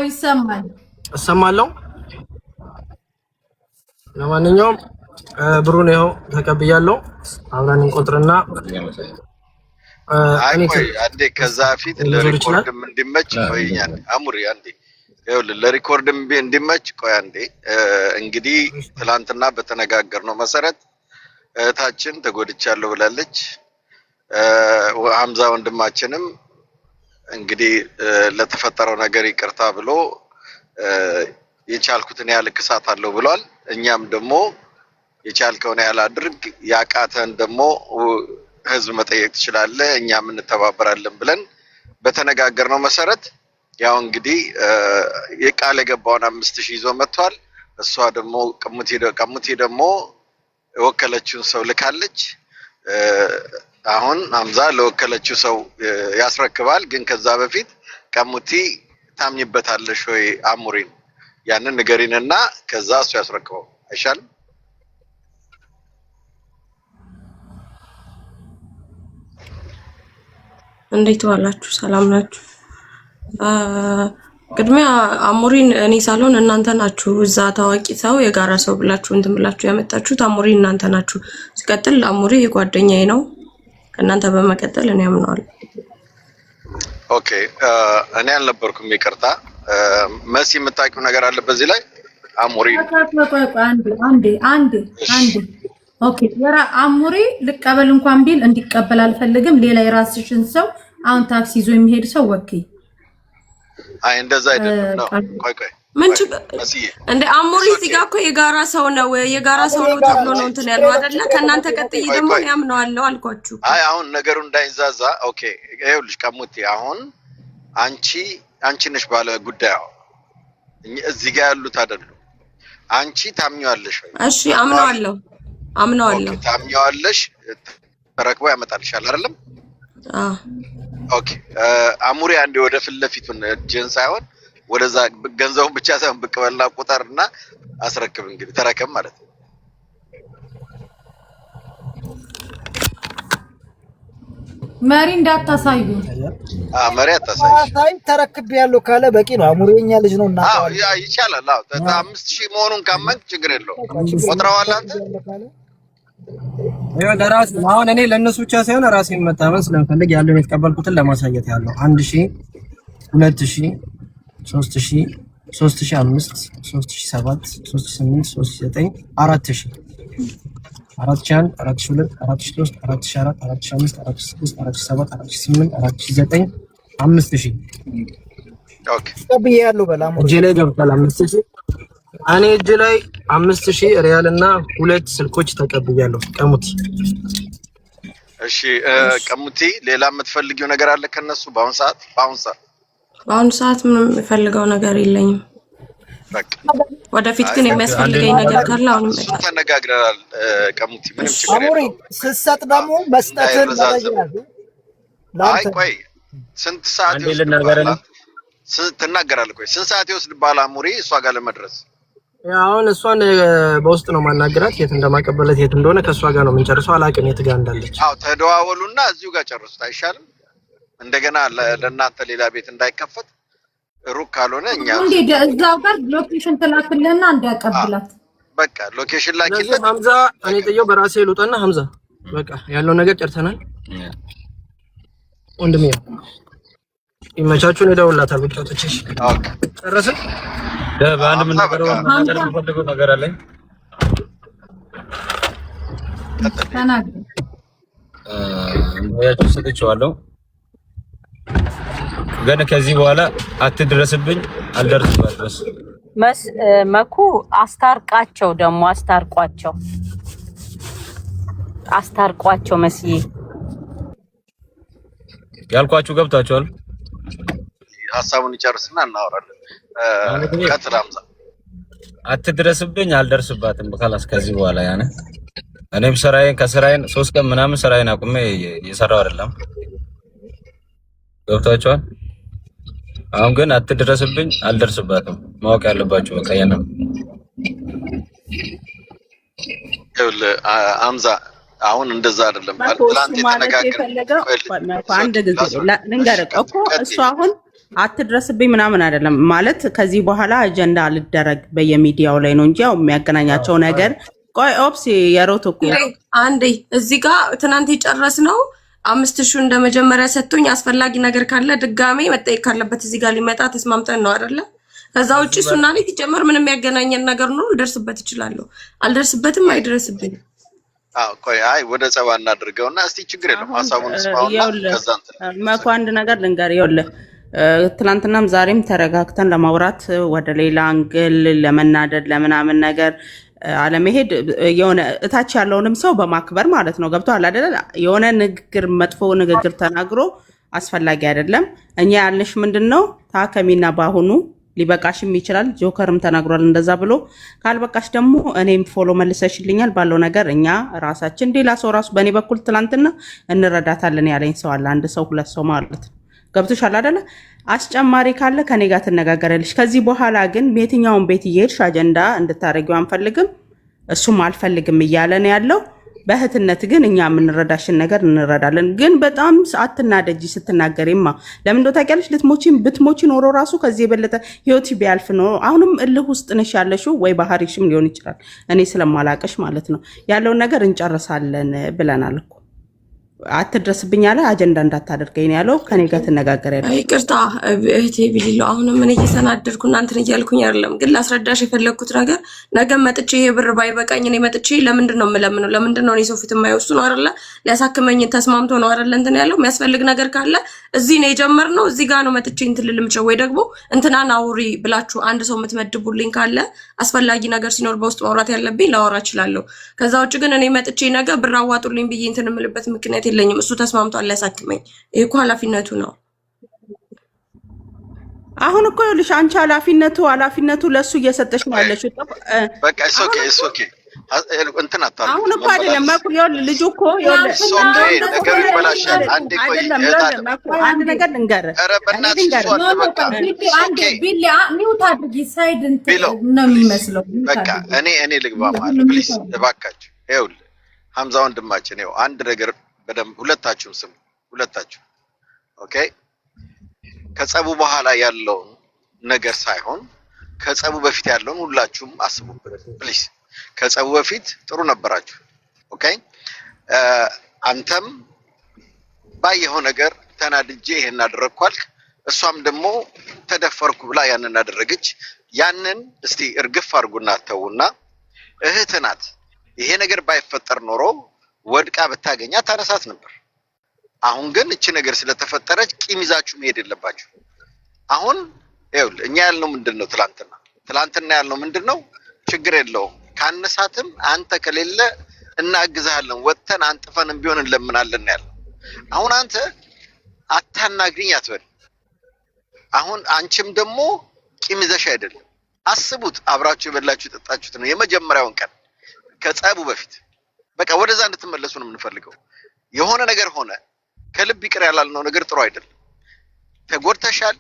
ይሰማል እሰማለሁ። ለማንኛውም ብሩን ይኸው ተቀብያለሁ። አብረን እንቆጥርና አንዴ ከዛ ፊት ለሪኮርድም እንዲመች ቆይኛል። አሙሪ አንዴ ይኸውልህ ለሪኮርድም እንዲመች ቆይ አንዴ። እንግዲህ ትላንትና በተነጋገርነው መሰረት እህታችን ተጎድቻለሁ ብላለች። ሐምዛ ወንድማችንም እንግዲህ ለተፈጠረው ነገር ይቅርታ ብሎ የቻልኩትን ያህል እክሳታለሁ ብሏል። እኛም ደግሞ የቻልከውን ያህል አድርግ፣ ያቃተን ደግሞ ህዝብ መጠየቅ ትችላለህ፣ እኛም እንተባበራለን ብለን በተነጋገርነው መሰረት ያው እንግዲህ የቃል የገባውን 5000 ይዞ መጥቷል። እሷ ደግሞ ቀሙቴ ደግሞ የወከለችውን ሰው ልካለች። አሁን ሐምዛ ለወከለችው ሰው ያስረክባል። ግን ከዛ በፊት ቀሙቲ ታምኝበታለሽ ወይ አሙሪን ያንን ንገሪንና ከዛ እሱ ያስረክበው አይሻልም? እንዴት ዋላችሁ? ሰላም ናችሁ? ቅድሚያ አሙሪን እኔ ሳልሆን እናንተ ናችሁ እዛ ታዋቂ ሰው የጋራ ሰው ብላችሁ እንትን ብላችሁ ያመጣችሁት አሙሪ እናንተ ናችሁ። ሲቀጥል አሙሪ የጓደኛዬ ነው። ከእናንተ በመቀጠል እኔ አምነዋለሁ። ኦኬ እኔ አልነበርኩም፣ ይቅርታ። መሲ የምታውቂው ነገር አለ በዚህ ላይ? አሙሪ አንዴ ኦኬ አሙሪ ልቀበል እንኳን ቢል እንዲቀበል አልፈልግም። ሌላ የራስሽን ሰው አሁን ታክሲ ይዞ የሚሄድ ሰው ወኪ እንደዛ አይደለም ነው። ቆይ ምን እንደ አሙሪ እዚህ ጋር እኮ የጋራ ሰው ነው ተብሎ ነው እንትን ያለው አይደለ? ከእናንተ ቀጥዬ ደግሞ ያምነዋለሁ አልኳችሁ። አሁን ነገሩ እንዳይዛዛ። ኦኬ ይኸውልሽ ቀሙቴ፣ አሁን አንቺ ነሽ ባለ ጉዳዩ፣ እዚህ ጋር ያሉት አይደሉም። አንቺ ታምኚዋለሽ ወይ? እሺ አምነዋለሁ። ታምኚዋለሽ፣ ተረክቦ ያመጣልሻል አይደለም? ኦኬ አሙሪ አንዴ ወደ ፊት ለፊቱን እጅን ሳይሆን ወደዛ ገንዘቡን ብቻ ሳይሆን ብቅ በልና ቁጠርና አስረክብ። እንግዲህ ተረከብ ማለት ነው። መሪ እንዳታሳዩ። መሪ አታሳይ። ተረክብ ያለው ካለ በቂ ነው። አሙሪ የኛ ልጅ ነው እና ይቻላል። 5000 መሆኑን ካመንክ ችግር የለውም። ቆጥረዋል አንተ ለራስ አሁን እኔ ለነሱ ብቻ ሳይሆን ራሴን መታመን ስለምፈልግ ያለውን የተቀበልኩትን ለማሳየት ያለው 1000 2000 3000 3005 3007 3008 3009 4000 4001 4002 4003 4004 4005 4006 4007 4008 4009 5000 ኦኬ ተብያለሁ። በላሙ እጄ ላይ ገብቷል 5000። እኔ እጄ ላይ 5000 ሪያል እና 2 ስልኮች ተቀብያለሁ። ቀሙቲ እሺ ቀሙቲ ሌላ የምትፈልጊው ነገር አለ ከነሱ? በአሁን ሰዓት ምንም የምፈልገው ነገር የለኝም። በቃ ወደፊት ግን የሚያስፈልገኝ ነገር ካለ አሁን መጣ ተነጋግረናል። ቀሙቲ ምንም ችግር የለውም። ስትሰጥ ደግሞ መስጠትን ቆይ ስንት ሰዓት ይወስድብሃል? ትናገራለህ? ስንት ሰዓት ይወስድብሃል አሙሪ እሷ ጋር ለመድረስ? አሁን እሷን በውስጥ ነው ማናገራት። የት እንደማቀበለት የት እንደሆነ ከሷ ጋር ነው የምንጨርሰው። አላውቅም የት ጋር እንዳለች። ተደዋወሉና እዚሁ ጋር ጨርሱት አይሻልም? እንደገና ለእናንተ ሌላ ቤት እንዳይከፈት ሩቅ ካልሆነ እኛ እዛው ጋር ሎኬሽን ትላክልህና እንዲያቀብላት። በቃ ሎኬሽን ላኪልህ። ሐምዛ እኔ ጥየው በራሴ ልውጣና ሐምዛ በቃ ያለው ነገር ጨርሰናል። ወንድሜ ይመቻችሁን። እደውልላታለሁ። ብቻ ተችሽ ጨረስን። በአንድ ምን የምፈልገው ነገር አለኝ። ተናገር። ያቺ ሰጥቼዋለሁ፣ ግን ከዚህ በኋላ አትድረስብኝ፣ አልደርስባትም። መኩ አስታርቃቸው፣ ደግሞ አስታርቋቸው። መስዬ ያልኳችሁ ገብታችኋል? ሀሳቡን ይጨርስና እናወራለን። ከትራምዛ አትድረስብኝ፣ አልደርስባትም። በካላስ ከዚህ በኋላ ያነ እኔም ከስራዬን 3 ቀን ምናምን ስራዬን አቁሜ እየሰራሁ አይደለም። ገብታችኋል? አሁን ግን አትድረስብኝ፣ አልደርስባትም። ማወቅ ያለባችሁ በቃ ያንን አምዛ አሁን እንደዛ አይደለም። ትላንት የተነጋገርነው አንድ ጊዜ ልንገርህ እኮ እሱ አሁን አትድረስብኝ ምናምን አይደለም ማለት ከዚህ በኋላ አጀንዳ ልደረግ በየሚዲያው ላይ ነው እንጂ ያው የሚያገናኛቸው ነገር ቆይ ኦፕስ የሮቶ እኮ አንዴ እዚህ ጋር ትናንት የጨረስነው 5000 እንደ መጀመሪያ ሰጥቶኝ አስፈላጊ ነገር ካለ ድጋሜ መጠየቅ ካለበት እዚህ ጋር ሊመጣ ተስማምተን ነው አይደለ? ከዛ ውጪ እሱና እኔ ሲጀመር ምንም የሚያገናኘን ነገር ነው ልደርስበት እችላለሁ። አልደርስበትም አይደርስብኝ። ቆይ አይ ወደ ጸባ እናድርገውና እስቲ ችግር የለም ሐሳቡን ስማውና ከዛ መኩ አንድ ነገር ልንገር ይኸውልህ ትናንትናም ዛሬም ተረጋግተን ለማውራት ወደ ሌላ አንግል ለመናደድ ለምናምን ነገር አለመሄድ የሆነ እታች ያለውንም ሰው በማክበር ማለት ነው ገብቷል አይደል የሆነ ንግግር መጥፎ ንግግር ተናግሮ አስፈላጊ አይደለም እኛ ያልንሽ ምንድነው ታከሚና ባሁኑ ሊበቃሽም ይችላል ጆከርም ተናግሯል እንደዛ ብሎ ካልበቃሽ ደግሞ እኔም ፎሎ መልሰሽልኛል ባለው ነገር እኛ ራሳችን ሌላ ሰው ራሱ በእኔ በኩል ትላንትና እንረዳታለን ያለኝ ሰው አለ አንድ ሰው ሁለት ሰው ማለት ነው ገብቶሻል አይደለ አስጨማሪ ካለ ከኔ ጋር ትነጋገራለሽ ከዚህ በኋላ ግን የትኛውን ቤት እየሄድሽ አጀንዳ እንድታረጊው አንፈልግም እሱም አልፈልግም እያለ ነው ያለው በእህትነት ግን እኛ የምንረዳሽን ነገር እንረዳለን ግን በጣም አትናደጂ ስትናገሪማ ለምን እንደው ታውቂያለሽ ብትሞቺ ኖሮ ራሱ ከዚህ የበለጠ ህይወት ቢያልፍ ነው አሁንም እልህ ውስጥ ነሽ ያለሽው ወይ ባህሪሽም ሊሆን ይችላል እኔ ስለማላቀሽ ማለት ነው ያለውን ነገር እንጨርሳለን ብለናል እኮ አትድረስብኝ አለ አጀንዳ እንዳታደርገኝ ያለው ከኔ ጋር ትነጋገራለሽ ይቅርታ እህቴ ቢልሉ አሁንም ምን እየተናደድኩ እናንተን እያልኩኝ አይደለም ግን ላስረዳሽ የፈለኩት ነገር ነገ መጥቼ ይሄ ብር ባይበቃኝ እኔ መጥቼ ለምንድነው የምለምነው ለምንድነው እኔ ሰው ፊት የማይወሱ ነው አይደለ ሊያሳክመኝ ተስማምቶ ነው አይደለ እንትን ያለው የሚያስፈልግ ነገር ካለ እዚህ ነው የጀመርነው እዚህ ጋር ነው መጥቼ እንትን ልልምቸው ወይ ደግሞ እንትናን አውሪ ብላችሁ አንድ ሰው የምትመድቡልኝ ካለ አስፈላጊ ነገር ሲኖር በውስጥ ማውራት ያለብኝ ላወራ እችላለሁ ከዛ ውጭ ግን እኔ መጥቼ ነገ ብር አዋጡልኝ ብዬ እንትን የምልበት ምክንያት የለኝም እሱ ተስማምቷል ሊያሳክመኝ ይሄ እኮ ኃላፊነቱ ነው አሁን እኮ ይኸውልሽ አንቺ ኃላፊነቱ ለሱ እየሰጠሽ ነው ያለሽው በቃ እሱ ኦኬ እንትን አታርጉ አሁን እኮ አይደለም መኩ ይኸውልህ ልጁ እኮ ይኸውልህ ነገር ይበላሻል አንዴ ቆይ አንድ ነገር ልንገርህ ኧረ በእናትሽ በቃ አንዴ ቢላ ሚውት አድርጊ ሳይድ እንትን ነው የሚመስለው በቃ እኔ ልግባ ማለት ፕሊዝ እባካችሁ ይኸውልህ ሐምዛ ወንድማችን ይኸው አንድ ነገር በደንብ ሁለታችሁም ስሙ ሁለታችሁ ኦኬ ከጸቡ በኋላ ያለው ነገር ሳይሆን ከጸቡ በፊት ያለውን ሁላችሁም አስቡበት ፕሊዝ ከጸቡ በፊት ጥሩ ነበራችሁ ኦኬ አንተም ባየኸው ነገር ተናድጄ ይሄን አደረግኳልክ እሷም ደግሞ ተደፈርኩ ብላ ያንን አደረገች ያንን እስቲ እርግፍ አድርጉና ተውና እህት ናት ይሄ ነገር ባይፈጠር ኖሮ ወድቃ በታገኛ ታነሳት ነበር አሁን ግን እቺ ነገር ስለተፈጠረች ቂም ይዛችሁ መሄድ የለባችሁ አሁን ይኸውልህ እኛ ያልነው ምንድነው ትላንትና ያልነው ምንድነው ችግር የለውም ካነሳትም አንተ ከሌለ እናግዛለን ወጥተን አንጥፈንም ቢሆን እንለምናለን ያለው አሁን አንተ አታናግሪኝ አትበል አሁን አንቺም ደግሞ ቂም ይዘሽ አይደለም አስቡት አብራችሁ የበላችሁ የጠጣችሁት ነው የመጀመሪያውን ቀን ከጸቡ በፊት በቃ ወደዛ እንድትመለሱ ነው የምንፈልገው የሆነ ነገር ሆነ ከልብ ይቅር ያላልነው ነገር ጥሩ አይደለም ተጎድተሻል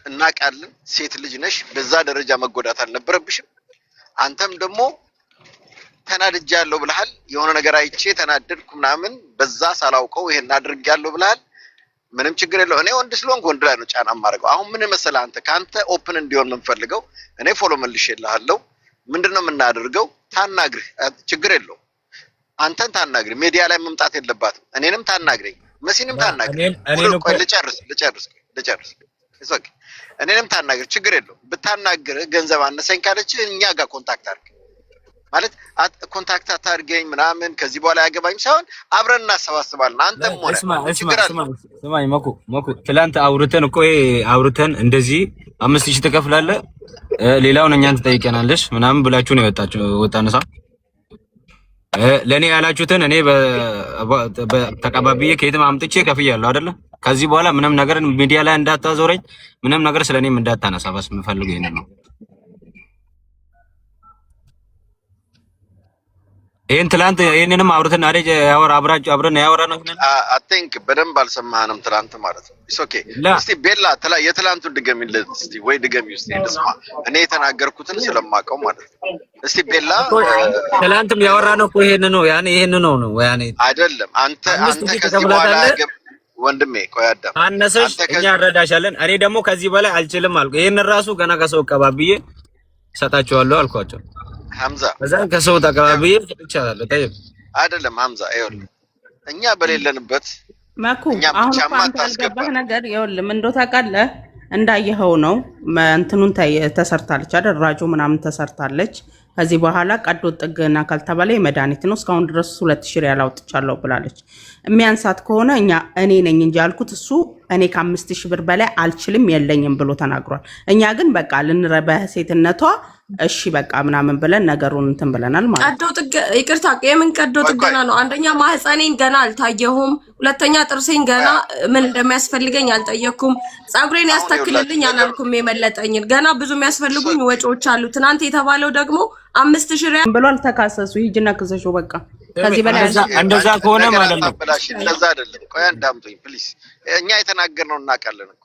እናቃለን ሴት ልጅ ነሽ በዛ ደረጃ መጎዳት አልነበረብሽም አንተም ደግሞ ተናድጃለሁ ብለሃል የሆነ ነገር አይቼ ተናደድኩ ምናምን በዛ ሳላውቀው ይሄን አድርጌያለሁ ብለሃል ምንም ችግር የለው እኔ ወንድ ስለሆንኩ ወንድ ላይ ነው ጫና ማድረገው አሁን ምን መሰለህ አንተ ካንተ ኦፕን እንዲሆን የምንፈልገው እኔ ፎሎ መልሼልሃለሁ ምንድነው የምናደርገው ታናግር ችግር የለው አንተን ታናግሪ ሚዲያ ላይ መምጣት የለባትም እኔንም ታናግረኝ መሲንም ታናግረኝ ልጨርስ እዛክ እኔንም ታናግር ችግር የለው ብታናግር ገንዘብ አነሰኝ ካለች እኛ ጋር ኮንታክት አድርግ ማለት ኮንታክት አታርገኝ ምናምን ከዚህ በኋላ ያገባኝ ሳይሆን አብረን እናሰባስባለን አንተም ሆነ ስማኝ መኩ ትላንት አውርተን እንደዚህ 5000 ተከፍላለህ ሌላውን እኛን ትጠይቀናለሽ ምናምን ብላችሁ ነው የወጣችሁ ወጣነሳ ለኔ ያላችሁትን እኔ በተቀባብዬ ከየትም አምጥቼ ከፍያለሁ አይደለ ከዚህ በኋላ ምንም ነገር ሚዲያ ላይ እንዳታዞረኝ ምንም ነገር ስለኔም እንዳታነሳ በስ የምፈልገው ይሄን ነው ይሄን ትላንት ይሄንንም አውርተን አሬ አብረን ያወራነው አይ ቲንክ በደንብ አልሰማህንም ትላንት ማለት ነው ኢትስ ኦኬ እስቲ ቤላ የትላንቱን ድገሚለት እስቲ ወይ ድገሚ እስቲ እንስማ እኔ የተናገርኩትን ስለማቀው ማለት ነው እስቲ ቤላ ትላንትም ያወራነው እኮ ይሄን ነው ያኔ አይደለም አንተ ከዚህ በኋላ ወንድሜ ቆይ አዳም አነሰሽ እኛ እንረዳሻለን። እኔ ደግሞ ከዚህ በላይ አልችልም አልኩ። ይሄን ራሱ ገና ከሰው ቀባብዬ ሰጣቸዋለሁ አልኳቸው። ሐምዛ ከዛ ከሰው ተቀባብዬ ሰጥቻለሁ። ታየው አይደለም ሐምዛ ይኸውልህ እኛ በሌለንበት መኩ አሁን አንተ ያልገባህ ነገር ይኸውልህ ምን እንደው ታውቃለህ እንዳየኸው ነው እንትኑን ተሰርታለች አይደል ራጆ ምናምን ተሰርታለች። ከዚህ በኋላ ቀዶ ጥገና ካልተባለ የመድኃኒት ነው እስካሁን ድረስ 2000 ሪያል አውጥቻለሁ ብላለች። የሚያንሳት ከሆነ እኔ ነኝ እንጂ ያልኩት እሱ እኔ ከ5000 ብር በላይ አልችልም የለኝም ብሎ ተናግሯል። እኛ ግን በቃ ልንረበህ ሴትነቷ እሺ በቃ ምናምን ብለን ነገሩን እንትን ብለናል ማለት ቀዶ ይቅርታ የምን ቀዶ ጥገና ነው? አንደኛ ማህፀኔን ገና አልታየሁም፣ ሁለተኛ ጥርሴን ገና ምን እንደሚያስፈልገኝ አልጠየኩም፣ ጸጉሬን ያስተክልልኝ አላልኩም። የመለጠኝን ገና ብዙ የሚያስፈልጉኝ ወጪዎች አሉ። ትናንት የተባለው ደግሞ 5000 ሪያል ብሎ አልተካሰሱ ሂጅና ክሰሹ በቃ ከዚህ በላይ እንደዛ ከሆነ ማለት ነው። እንደዛ አይደለም። ቆይ አንዳምጡኝ ፕሊስ። እኛ የተናገርነው እናውቃለን እኮ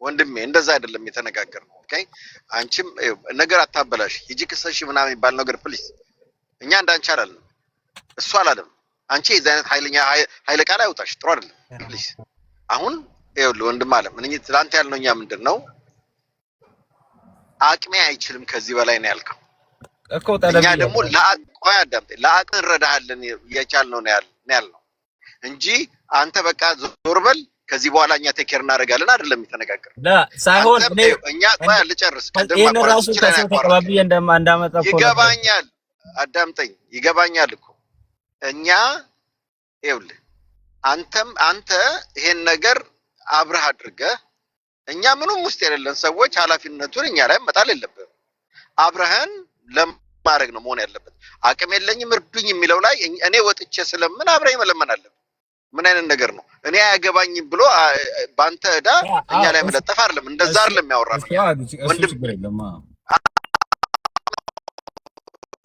ወንድሜ፣ እንደዛ አይደለም የተነጋገርነው። ኦኬ አንቺም ነገር አታበላሽ። ሂጂ ክሰሽ ምናምን የሚባል ነገር ፕሊስ። እኛ እንዳንቺ አላለም፣ እሱ አላለም። አንቺ የዚህ አይነት ኃይለ ቃል አይውጣሽ፣ ጥሩ አይደለም ፕሊስ። አሁን ይኸውልህ ወንድም አለም እኔ ትላንት ያልነው እኛ ምንድን ነው አቅሜ አይችልም ከዚህ በላይ ነው ያልከው እኮ። እኛ ደግሞ ቆይ አዳምጠኝ፣ ለአቅም እንረዳሃለን የቻልነው ነው ያልነው እንጂ አንተ በቃ ዞር በል ከዚህ በኋላ እኛ ቴኬር እናደርጋለን አይደለም የተነጋገርነው። ሳይሆን እኛ ቆይ ልጨርስ። ይሄን ራሱ ከሰው ተቀባቢ እንዳመጣ እኮ ይገባኛል። አዳምጠኝ፣ ይገባኛል እኮ እኛ ይኸውልህ አንተ ይሄን ነገር አብረህ አድርገህ እኛ ምንም ውስጥ የሌለን ሰዎች ኃላፊነቱን እኛ ላይ መጣል የለብህም። አብረህን ለማድረግ ነው መሆን ያለበት። አቅም የለኝም እርዱኝ የሚለው ላይ እኔ ወጥቼ ስለምን አብረህ መለመን አለብህ? ምን አይነት ነገር ነው? እኔ አያገባኝም ብሎ ባንተ እዳ እኛ ላይ መለጠፍ አይደለም። እንደዛ አይደለም ያወራነው ወንድም።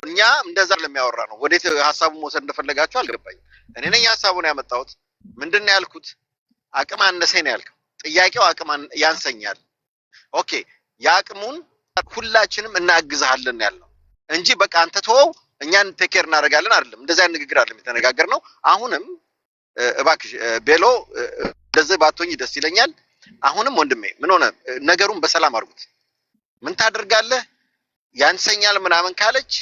እኛ እንደዛ አይደለም ያወራነው። ወዴት ሐሳቡን መውሰድ እንደፈለጋችሁ አልገባኝም። እኔ ነኝ ሐሳቡን ያመጣሁት። ምንድነው ያልኩት? አቅም አነሰኝ ነው ያልከው። ጥያቄው አቅም ያንሰኛል። ኦኬ የአቅሙን ሁላችንም እናግዛለን ያልነው እንጂ በቃ አንተ ተወው እኛን ቴኬር እናደርጋለን አይደለም። እንደዛ አይነት ንግግር አይደለም የተነጋገርነው። አሁንም እባክሽ ቤሎ እንደዚህ ባትሆኝ ደስ ይለኛል። አሁንም ወንድሜ ምን ሆነ ነገሩን በሰላም አድርጉት። ምን ታደርጋለህ ያንሰኛል ምናምን ካለች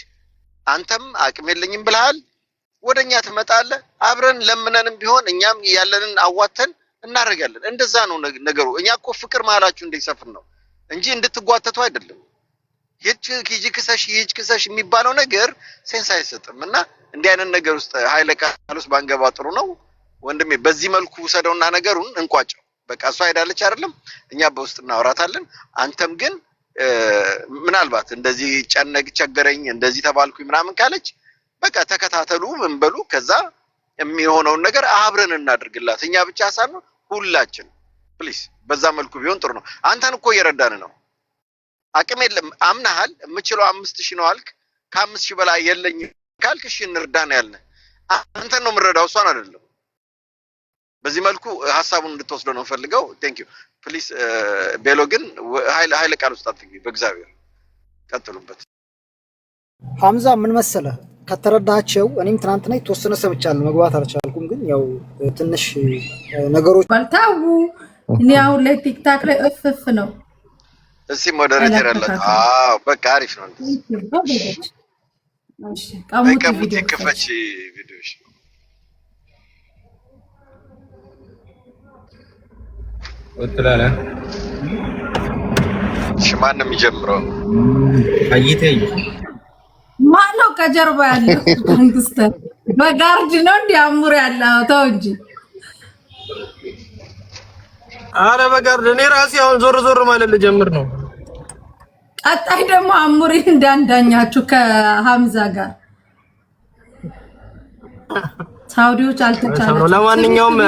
አንተም አቅም የለኝም ብለሃል፣ ወደኛ ትመጣለህ። አብረን ለምነንም ቢሆን እኛም ያለንን አዋተን እናደርጋለን። እንደዛ ነው ነገሩ። እኛ እኮ ፍቅር መሀላችሁ እንዲሰፍን ነው እንጂ እንድትጓተቱ አይደለም። ሂጂ ክሰሽ የሚባለው ነገር ሴንስ አይሰጥም። እና እንዲህ አይነት ነገር ውስጥ ኃይለ ቃል ውስጥ ባንገባ ጥሩ ነው ወንድሜ። በዚህ መልኩ ውሰደውና ነገሩን እንቋጨው። በቃ እሷ ሄዳለች አይደለም፣ እኛ በውስጥ እናወራታለን። አንተም ግን ምናልባት እንደዚህ ቸገረኝ እንደዚህ ተባልኩኝ ምናምን ካለች በቃ ተከታተሉ ምን በሉ፣ ከዛ የሚሆነውን ነገር አብረን እናድርግላት። እኛ ብቻ ሳይሆን ሁላችን ፕሊስ። በዛ መልኩ ቢሆን ጥሩ ነው። አንተን እኮ እየረዳን ነው። አቅም የለም አምናሃል። የምችለው 5000 ነው አልክ። ከ5000 በላይ የለኝ ካልክ እሺ እንርዳን ያልነ አንተን ነው የምንረዳው፣ እሷን አይደለም። በዚህ መልኩ ሐሳቡን እንድትወስደው ነው ፈልገው። ቴንክ ዩ ፕሊስ። ቤሎ ግን ኃይለ ቃል ውስጥ አትግቢ፣ በእግዚአብሔር ቀጥሉበት። ሐምዛ ምን መሰለህ ከተረዳቸው እኔም ትናንትና የተወሰነ ሰምቻለሁ፣ መግባት አልቻልኩም። ግን ያው ትንሽ ነገሮች ባልታው እኔ አሁን ላይ ቲክታክ ላይ እፍፍ ነው። እሺ ሞዴሬተር ያላችሁ በቃ አሪፍ ነው። እሺ ቀሙት ከፈች ቪዲዮሽ ወጥራለ ማን ነው የሚጀምረው? አይተኝ ማነው ከጀርባ ያለው? መንግስት በጋርድ ነው እንዲያምሩ ያለው ተው እንጂ። አረ በጋርድ እኔ ራሴ አሁን ዞር ማለት ልጀምር ነው። ቀጣይ ደግሞ አሙሪ እንዳንዳኛችሁ ከሐምዛ ጋር ሳውዲዎች አልተቻላችሁ። ለማንኛውም